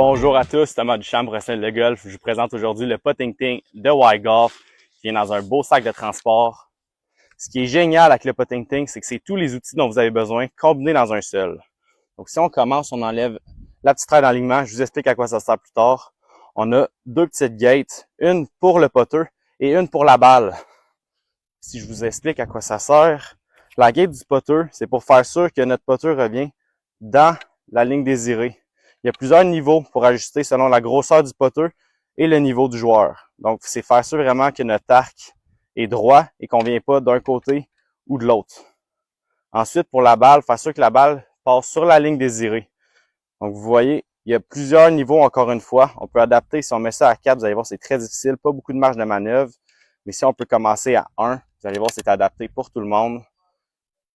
Bonjour à tous, Thomas Duchamp, professionnel de golf. Je vous présente aujourd'hui le Putting Ting de Y-Golf qui est dans un beau sac de transport. Ce qui est génial avec le Putting Ting, c'est que c'est tous les outils dont vous avez besoin combinés dans un seul. Donc si on commence, on enlève la petite raie d'alignement. Je vous explique à quoi ça sert plus tard. On a deux petites gates, une pour le putter et une pour la balle. Si je vous explique à quoi ça sert, la gate du putter, c'est pour faire sûr que notre putter revient dans la ligne désirée. Il y a plusieurs niveaux pour ajuster selon la grosseur du putter et le niveau du joueur. Donc, c'est faire sûr vraiment que notre arc est droit et qu'on ne vient pas d'un côté ou de l'autre. Ensuite, pour la balle, faire sûr que la balle passe sur la ligne désirée. Donc, vous voyez, il y a plusieurs niveaux encore une fois. On peut adapter. Si on met ça à 4, vous allez voir, c'est très difficile. Pas beaucoup de marge de manœuvre. Mais si on peut commencer à 1, vous allez voir, c'est adapté pour tout le monde.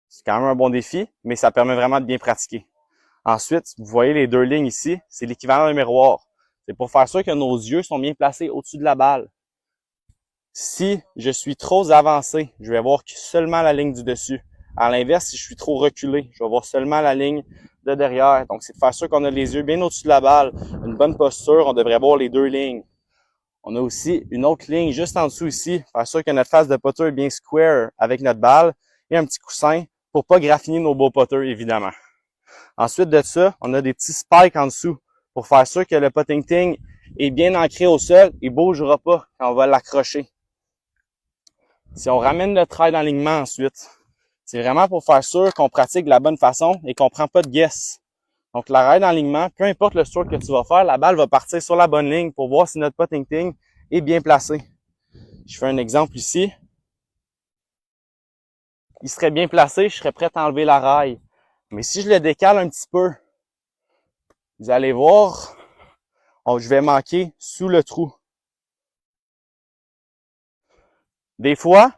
C'est quand même un bon défi, mais ça permet vraiment de bien pratiquer. Ensuite, vous voyez les deux lignes ici, c'est l'équivalent d'un miroir. C'est pour faire sûr que nos yeux sont bien placés au-dessus de la balle. Si je suis trop avancé, je vais voir seulement la ligne du dessus. À l'inverse, si je suis trop reculé, je vais voir seulement la ligne de derrière. Donc, c'est de faire sûr qu'on a les yeux bien au-dessus de la balle, une bonne posture, on devrait voir les deux lignes. On a aussi une autre ligne juste en dessous ici, faire sûr que notre face de putter est bien square avec notre balle et un petit coussin pour pas graffiner nos beaux putters, évidemment. Ensuite de ça, on a des petits spikes en dessous pour faire sûr que le Putting Ting est bien ancré au sol et ne bougera pas quand on va l'accrocher. Si on ramène le trail d'alignement ensuite, c'est vraiment pour faire sûr qu'on pratique de la bonne façon et qu'on prend pas de guess. Donc, la rail d'alignement, peu importe le stroke que tu vas faire, la balle va partir sur la bonne ligne pour voir si notre Putting Ting est bien placé. Je fais un exemple ici. Il serait bien placé, je serais prêt à enlever la rail. Mais si je le décale un petit peu, vous allez voir, je vais manquer sous le trou. Des fois,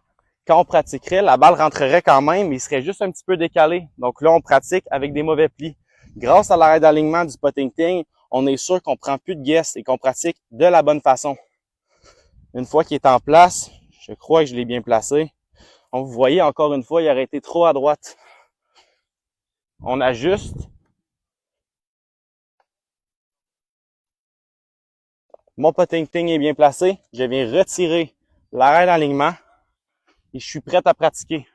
quand on pratiquerait, la balle rentrerait quand même, mais il serait juste un petit peu décalé. Donc là, on pratique avec des mauvais plis. Grâce à l'arrêt d'alignement du Putting Ting, on est sûr qu'on prend plus de guess et qu'on pratique de la bonne façon. Une fois qu'il est en place, je crois que je l'ai bien placé. Donc, vous voyez, encore une fois, il aurait été trop à droite. On ajuste. Mon Putting Ting est bien placé. Je viens retirer l'arrêt d'alignement et je suis prêt à pratiquer.